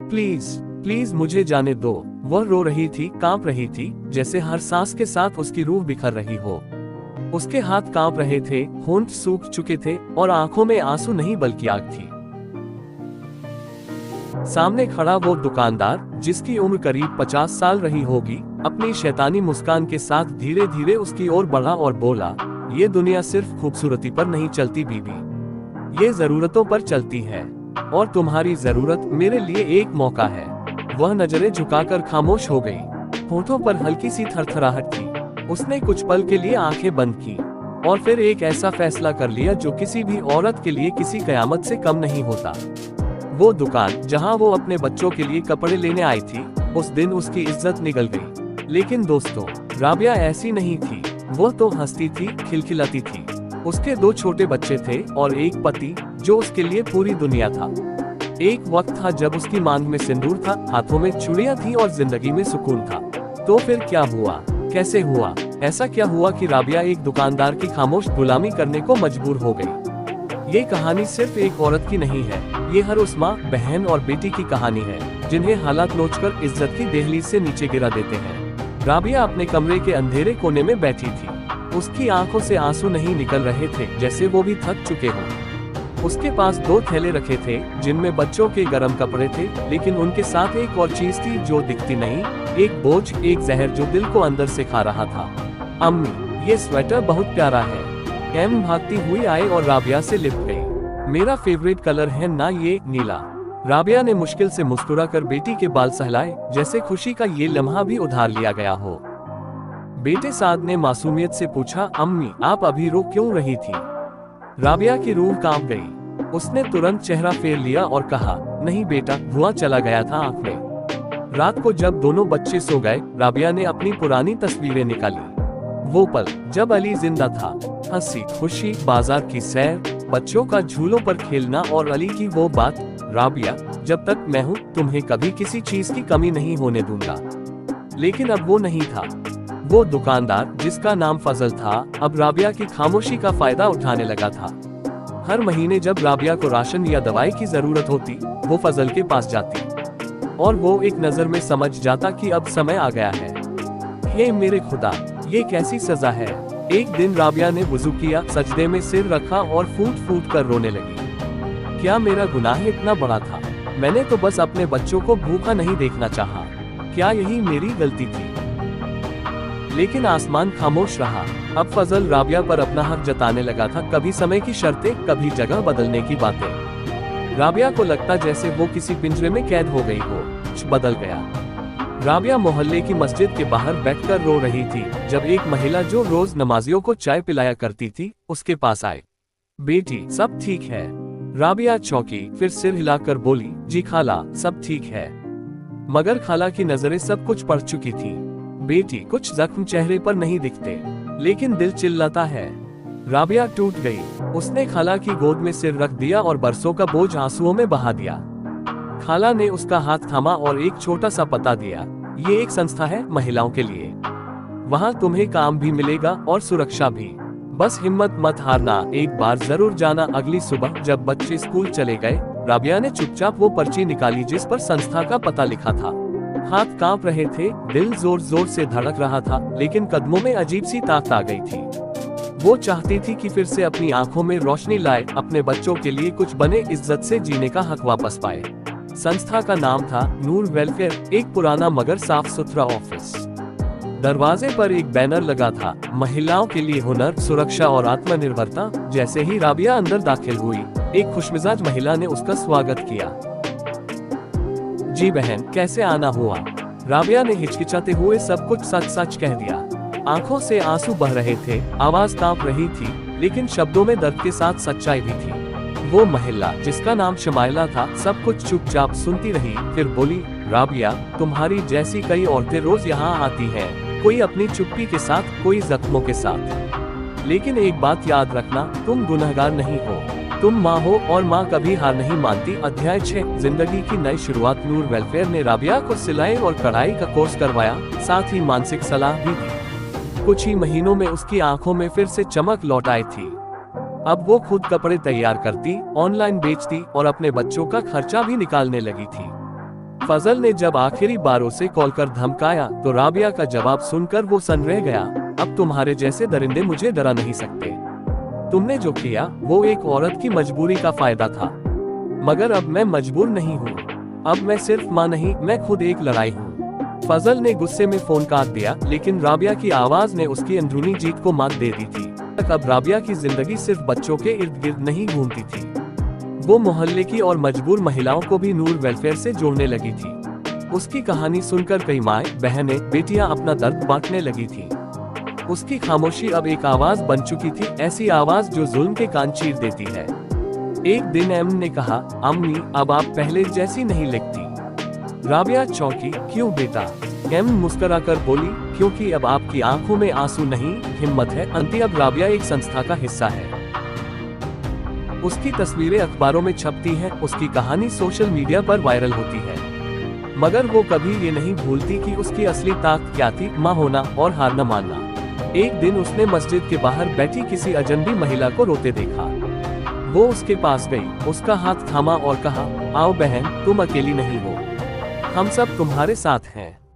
Please please मुझे जाने दो। वह रो रही थी, कांप रही थी, जैसे हर सांस के साथ उसकी रूह बिखर रही हो। उसके हाथ कांप रहे थे, होंठ सूख चुके थे और आंखों में आंसू नहीं बल्कि आग थी। सामने खड़ा वो दुकानदार, जिसकी उम्र करीब 50 साल रही होगी, अपनी शैतानी मुस्कान के साथ धीरे धीरे उसकी ओर बढ़ा और बोला, ये दुनिया सिर्फ खूबसूरती पर नहीं चलती बीबी, ये जरूरतों पर चलती है, और तुम्हारी जरूरत मेरे लिए एक मौका है। वह नजरें झुकाकर खामोश हो गई। होठों पर हल्की सी थरथराहट थी। उसने कुछ पल के लिए आंखें बंद की और फिर एक ऐसा फैसला कर लिया जो किसी भी औरत के लिए किसी कयामत से कम नहीं होता। वो दुकान जहां वो अपने बच्चों के लिए कपड़े लेने आई थी, उस दिन उसकी इज्जत निकल गई। लेकिन दोस्तों, राबिया ऐसी नहीं थी। वो तो हंसती थी, खिलखिलाती थी। उसके 2 छोटे बच्चे थे और एक पति जो उसके लिए पूरी दुनिया था। एक वक्त था जब उसकी मांग में सिंदूर था, हाथों में चूड़ियां थी और जिंदगी में सुकून था। तो फिर क्या हुआ, कैसे हुआ, ऐसा क्या हुआ कि राबिया एक दुकानदार की खामोश गुलामी करने को मजबूर हो गई। ये कहानी सिर्फ एक औरत की नहीं है, ये हर उस माँ, बहन और बेटी की कहानी है जिन्हें हालात नोचकर इज्जत की दहलीज से नीचे गिरा देते हैं। राबिया अपने कमरे के अंधेरे कोने में बैठी थी। उसकी आंखों से आंसू नहीं निकल रहे थे, जैसे वो भी थक चुके हों। उसके पास 2 थैले रखे थे जिनमें बच्चों के गर्म कपड़े थे, लेकिन उनके साथ एक और चीज थी जो दिखती नहीं, एक बोझ, एक जहर जो दिल को अंदर से खा रहा था। अम्मी, ये स्वेटर बहुत प्यारा है। एम भागती हुई आई और राबिया से लिपट गई। मेरा फेवरेट कलर है ना ये नीला। राबिया ने मुश्किल से मुस्कुराकर बेटी के बाल सहलाए, जैसे खुशी का ये लम्हा भी उधार लिया गया हो। बेटे साद ने मासूमियत से पूछा, अम्मी आप अभी रो क्यों रही थी? राबिया की रूह कांप गई। उसने तुरंत चेहरा फेर लिया और कहा, नहीं बेटा, धुआं चला गया था आंख में। रात को जब दोनों बच्चे सो गए, राबिया ने अपनी पुरानी तस्वीरें निकाली। वो पल जब अली जिंदा था, हंसी खुशी, बाजार की सैर, बच्चों का झूलों पर खेलना और अली की वो बात, राबिया जब तक मैं हूँ तुम्हें कभी किसी चीज की कमी नहीं होने दूंगा। लेकिन अब वो नहीं था। वो दुकानदार जिसका नाम फजल था, अब राबिया की खामोशी का फायदा उठाने लगा था। हर महीने जब राबिया को राशन या दवाई की जरूरत होती, वो फजल के पास जाती और वो एक नजर में समझ जाता कि अब समय आ गया है। हे मेरे खुदा, ये कैसी सजा है। एक दिन राबिया ने वुजू किया, सजदे में सिर रखा और फूट फूट कर रोने लगी। क्या मेरा गुनाह इतना बड़ा था? मैंने तो बस अपने बच्चों को भूखा नहीं देखना चाहा। क्या यही मेरी गलती थी? लेकिन आसमान खामोश रहा। अब फजल राबिया पर अपना हक जताने लगा था, कभी समय की शर्तें, कभी जगह बदलने की बातें। राबिया को लगता जैसे वो किसी पिंजरे में कैद हो गई हो। कुछ बदल गया। राबिया मोहल्ले की मस्जिद के बाहर बैठकर रो रही थी जब एक महिला जो रोज नमाजियों को चाय पिलाया करती थी, उसके पास आए। बेटी, सब ठीक है? राबिया चौंकी, फिर सिर हिलाकर बोली, जी खाला, सब ठीक है। मगर खाला की नजरें सब कुछ पढ़ चुकी थी। बेटी, कुछ जख्म चेहरे पर नहीं दिखते, लेकिन दिल चिल्लाता है। राबिया टूट गई। उसने खाला की गोद में सिर रख दिया और बरसों का बोझ आंसुओं में बहा दिया। खाला ने उसका हाथ थामा और एक छोटा सा पता दिया, ये एक संस्था है महिलाओं के लिए। वहाँ तुम्हें काम भी मिलेगा और सुरक्षा भी। बस हिम्मत मत हारना, एक बार जरूर जाना। अगली सुबह जब बच्चे स्कूल चले गए, राबिया ने चुपचाप वो पर्ची निकाली जिस पर संस्था का पता लिखा था। हाथ कांप रहे थे, दिल जोर जोर से धड़क रहा था, लेकिन कदमों में अजीब सी ताकत आ गई थी। वो चाहती थी कि फिर से अपनी आंखों में रोशनी लाए, अपने बच्चों के लिए कुछ बने, इज्जत से जीने का हक वापस पाए। संस्था का नाम था नूर वेलफेयर, एक पुराना मगर साफ सुथरा ऑफिस। दरवाजे पर एक बैनर लगा था, महिलाओं के लिए हुनर, सुरक्षा और आत्मनिर्भरता। जैसे ही राबिया अंदर दाखिल हुई, एक खुशमिजाज महिला ने उसका स्वागत किया। जी बहन, कैसे आना हुआ? राबिया ने हिचकिचाते हुए सब कुछ सच सच कह दिया। आंखों से आंसू बह रहे थे, आवाज कांप रही थी, लेकिन शब्दों में दर्द के साथ सच्चाई भी थी। वो महिला जिसका नाम शमाइला था, सब कुछ चुपचाप सुनती रही, फिर बोली, राबिया, तुम्हारी जैसी कई औरतें रोज यहाँ आती हैं, कोई अपनी चुप्पी के साथ, कोई जख्मों के साथ। लेकिन एक बात याद रखना, तुम गुनहगार नहीं हो, तुम माँ हो और माँ कभी हार नहीं मानती। अध्याय 6, जिंदगी की नई शुरुआत। नूर वेलफेयर ने राबिया को सिलाई और कढ़ाई का कोर्स करवाया, साथ ही मानसिक सलाह भी दी। कुछ ही महीनों में उसकी आंखों में फिर से चमक लौट आई थी। अब वो खुद कपड़े तैयार करती, ऑनलाइन बेचती और अपने बच्चों का खर्चा भी निकालने लगी थी। फजल ने जब आखिरी बार उसे कॉल कर धमकाया तो राबिया का जवाब सुनकर वो सन रह गया। अब तुम्हारे जैसे दरिंदे मुझे डरा नहीं सकते। तुमने जो किया वो एक औरत की मजबूरी का फायदा था, मगर अब मैं मजबूर नहीं हूँ। अब मैं सिर्फ माँ नहीं, मैं खुद एक लड़ाई हूँ। फजल ने गुस्से में फोन काट दिया, लेकिन राबिया की आवाज ने उसकी अंदरूनी जीत को मात दे दी थी। अब राबिया की जिंदगी सिर्फ बच्चों के इर्द गिर्द नहीं घूमती थी, वो मोहल्ले की और मजबूर महिलाओं को भी नूर वेलफेयर से जोड़ने लगी थी। उसकी कहानी सुनकर कई माएं, बहनें, बेटियां अपना दर्द बांटने लगी थी। उसकी खामोशी अब एक आवाज बन चुकी थी, ऐसी आवाज जो जुल्म के कान चीर देती है। एक दिन एम ने कहा, अम्मी अब आप पहले जैसी नहीं लगती। राबिया चौंकी, क्यों बेटा? एम मुस्कुराकर बोली, क्योंकि अब आपकी आंखों में आंसू नहीं, हिम्मत है। अंती अब राबिया एक संस्था का हिस्सा है। उसकी तस्वीरें अखबारों में छपती हैं, उसकी कहानी सोशल मीडिया पर वायरल होती है, मगर वो कभी ये नहीं भूलती कि उसकी असली ताकत क्या थी, माँ होना और हार न मानना। एक दिन उसने मस्जिद के बाहर बैठी किसी अजनबी महिला को रोते देखा। वो उसके पास गई, उसका हाथ थामा और कहा, आओ बहन, तुम अकेली नहीं हो, हम सब तुम्हारे साथ हैं।